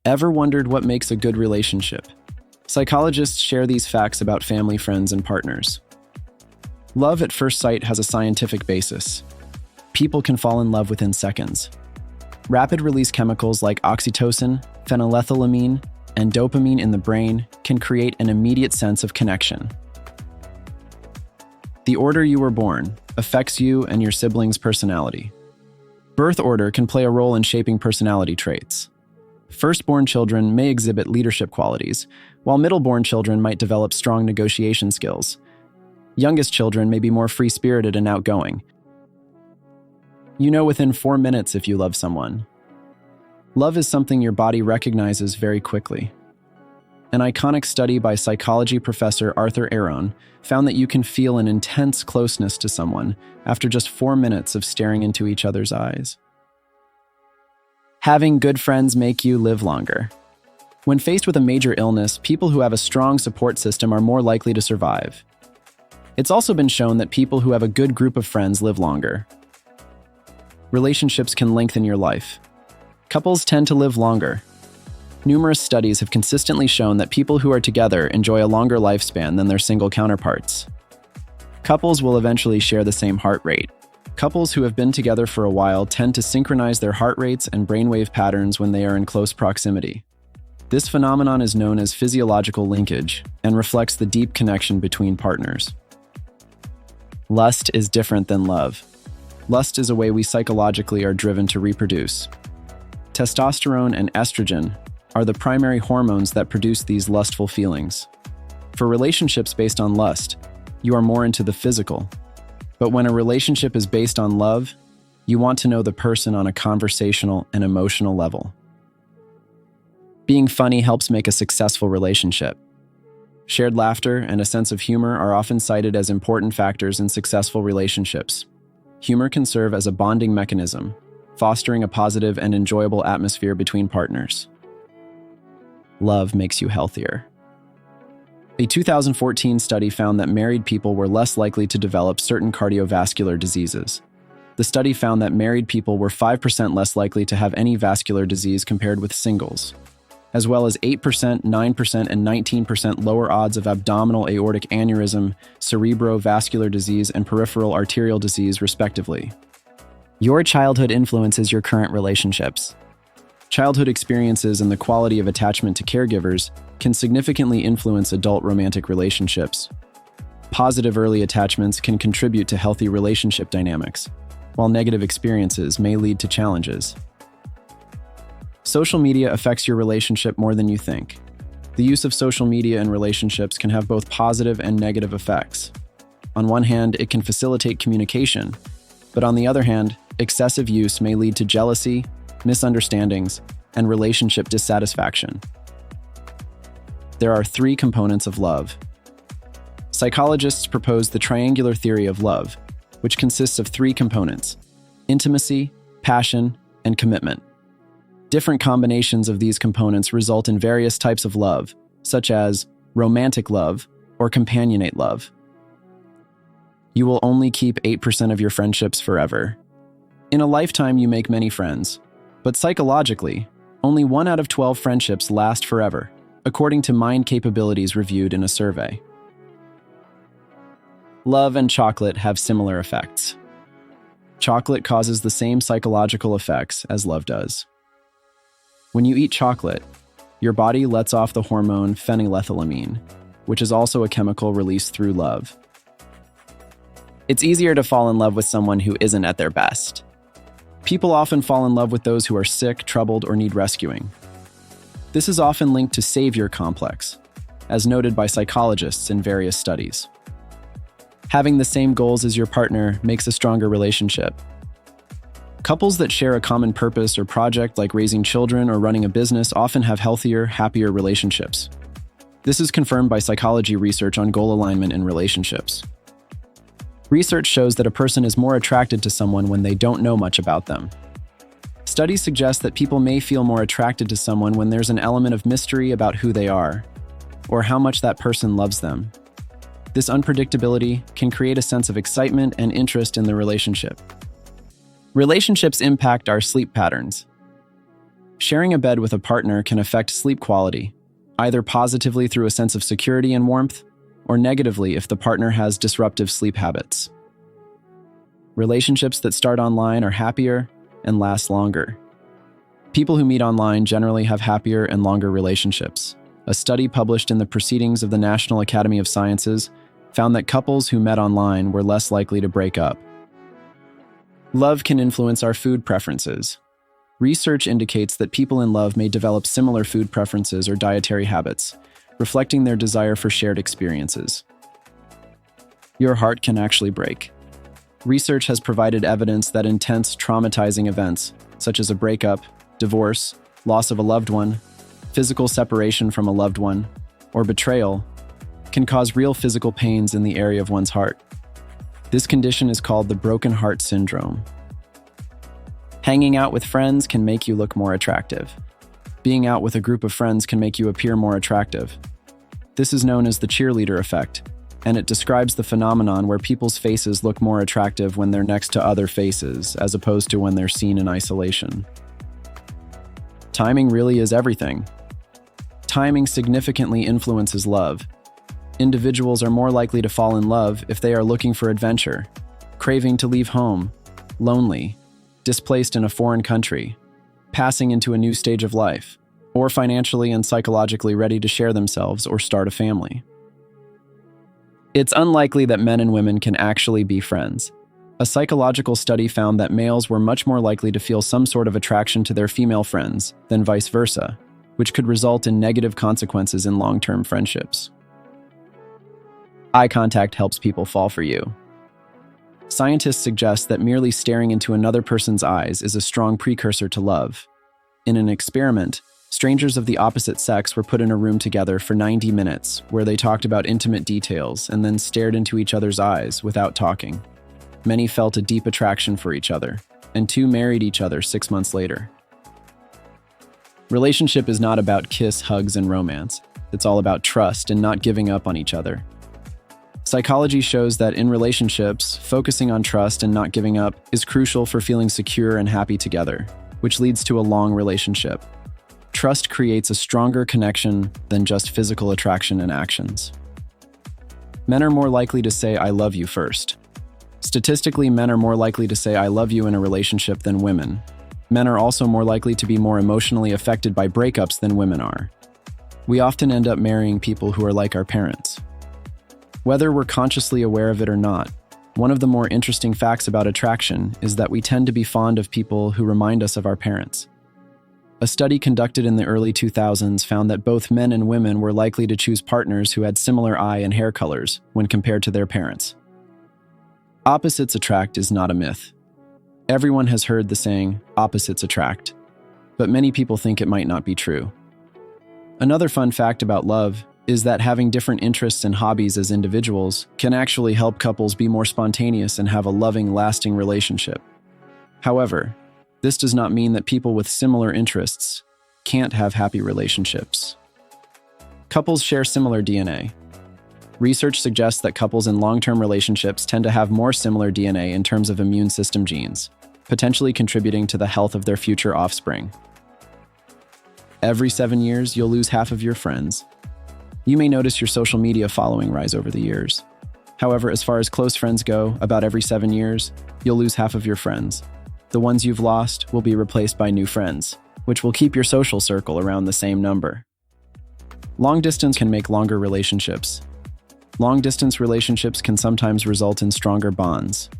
Ever wondered what makes a good relationship? Psychologists share these facts about family, friends, and partners. Love at first sight has a scientific basis. People can fall in love within seconds. Rapid-release chemicals like oxytocin, phenylethylamine, and dopamine in the brain can create an immediate sense of connection. The order you were born affects you and your siblings' personality. Birth order can play a role in shaping personality traits. Firstborn children may exhibit leadership qualities, while middle-born children might develop strong negotiation skills. Youngest children may be more free-spirited and outgoing. You know within 4 minutes if you love someone. Love is something your body recognizes very quickly. An iconic study by psychology professor Arthur Aron found that you can feel an intense closeness to someone after just 4 minutes of staring into each other's eyes. Having good friends make you live longer. When faced with a major illness, people who have a strong support system are more likely to survive. It's also been shown that people who have a good group of friends live longer. Relationships can lengthen your life. Couples tend to live longer. Numerous studies have consistently shown that people who are together enjoy a longer lifespan than their single counterparts. Couples will eventually share the same heart rate. Couples who have been together for a while tend to synchronize their heart rates and brainwave patterns when they are in close proximity. This phenomenon is known as physiological linkage and reflects the deep connection between partners. Lust is different than love. Lust is a way we psychologically are driven to reproduce. Testosterone and estrogen are the primary hormones that produce these lustful feelings. For relationships based on lust, you are more into the physical. But when a relationship is based on love, you want to know the person on a conversational and emotional level. Being funny helps make a successful relationship. Shared laughter and a sense of humor are often cited as important factors in successful relationships. Humor can serve as a bonding mechanism, fostering a positive and enjoyable atmosphere between partners. Love makes you healthier. A 2014 study found that married people were less likely to develop certain cardiovascular diseases. The study found that married people were 5% less likely to have any vascular disease compared with singles, as well as 8%, 9%, and 19% lower odds of abdominal aortic aneurysm, cerebrovascular disease, and peripheral arterial disease, respectively. Your childhood influences your current relationships. Childhood experiences and the quality of attachment to caregivers can significantly influence adult romantic relationships. Positive early attachments can contribute to healthy relationship dynamics, while negative experiences may lead to challenges. Social media affects your relationship more than you think. The use of social media in relationships can have both positive and negative effects. On one hand, it can facilitate communication, but on the other hand, excessive use may lead to jealousy, misunderstandings, and relationship dissatisfaction. There are 3 components of love. Psychologists propose the triangular theory of love, which consists of 3 components: intimacy, passion, and commitment. Different combinations of these components result in various types of love, such as romantic love or companionate love. You will only keep 8% of your friendships forever. In a lifetime, you make many friends, but psychologically, only 1 out of 12 friendships last forever, according to mind capabilities reviewed in a survey. Love and chocolate have similar effects. Chocolate causes the same psychological effects as love does. When you eat chocolate, your body lets off the hormone phenylethylamine, which is also a chemical released through love. It's easier to fall in love with someone who isn't at their best. People often fall in love with those who are sick, troubled, or need rescuing. This is often linked to savior complex, as noted by psychologists in various studies. Having the same goals as your partner makes a stronger relationship. Couples that share a common purpose or project like raising children or running a business often have healthier, happier relationships. This is confirmed by psychology research on goal alignment in relationships. Research shows that a person is more attracted to someone when they don't know much about them. Studies suggest that people may feel more attracted to someone when there's an element of mystery about who they are, or how much that person loves them. This unpredictability can create a sense of excitement and interest in the relationship. Relationships impact our sleep patterns. Sharing a bed with a partner can affect sleep quality, either positively through a sense of security and warmth, or negatively if the partner has disruptive sleep habits. Relationships that start online are happier and last longer. People who meet online generally have happier and longer relationships. A study published in the Proceedings of the National Academy of Sciences found that couples who met online were less likely to break up. Love can influence our food preferences. Research indicates that people in love may develop similar food preferences or dietary habits, reflecting their desire for shared experiences. Your heart can actually break. Research has provided evidence that intense, traumatizing events, such as a breakup, divorce, loss of a loved one, physical separation from a loved one, or betrayal, can cause real physical pains in the area of one's heart. This condition is called the broken heart syndrome. Hanging out with friends can make you look more attractive. Being out with a group of friends can make you appear more attractive. This is known as the cheerleader effect, and it describes the phenomenon where people's faces look more attractive when they're next to other faces, as opposed to when they're seen in isolation. Timing really is everything. Timing significantly influences love. Individuals are more likely to fall in love if they are looking for adventure, craving to leave home, lonely, displaced in a foreign country, passing into a new stage of life, or financially and psychologically ready to share themselves or start a family. It's unlikely that men and women can actually be friends. A psychological study found that males were much more likely to feel some sort of attraction to their female friends than vice versa, which could result in negative consequences in long-term friendships. Eye contact helps people fall for you. Scientists suggest that merely staring into another person's eyes is a strong precursor to love. In an experiment, strangers of the opposite sex were put in a room together for 90 minutes, where they talked about intimate details and then stared into each other's eyes without talking. Many felt a deep attraction for each other, and two married each other 6 months later. Relationship is not about kiss, hugs, and romance. It's all about trust and not giving up on each other. Psychology shows that in relationships, focusing on trust and not giving up is crucial for feeling secure and happy together, which leads to a long relationship. Trust creates a stronger connection than just physical attraction and actions. Men are more likely to say, "I love you" first. Statistically, men are more likely to say, "I love you" in a relationship than women. Men are also more likely to be more emotionally affected by breakups than women are. We often end up marrying people who are like our parents. Whether we're consciously aware of it or not, one of the more interesting facts about attraction is that we tend to be fond of people who remind us of our parents. A study conducted in the early 2000s found that both men and women were likely to choose partners who had similar eye and hair colors when compared to their parents. Opposites attract is not a myth. Everyone has heard the saying, opposites attract, but many people think it might not be true. Another fun fact about love is that having different interests and hobbies as individuals can actually help couples be more spontaneous and have a loving, lasting relationship. However, this does not mean that people with similar interests can't have happy relationships. Couples share similar DNA. Research suggests that couples in long-term relationships tend to have more similar DNA in terms of immune system genes, potentially contributing to the health of their future offspring. Every 7 years, you'll lose half of your friends. You may notice your social media following rise over the years. However, as far as close friends go, about every 7 years, you'll lose half of your friends. The ones you've lost will be replaced by new friends, which will keep your social circle around the same number. Long distance can make longer relationships. Long-distance relationships can sometimes result in stronger bonds.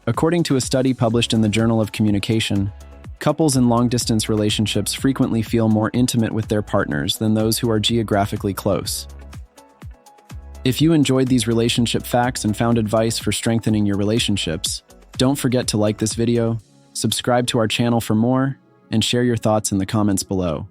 According to a study published in the Journal of Communication, couples in long-distance relationships frequently feel more intimate with their partners than those who are geographically close. If you enjoyed these relationship facts and found advice for strengthening your relationships, don't forget to like this video, subscribe to our channel for more, and share your thoughts in the comments below.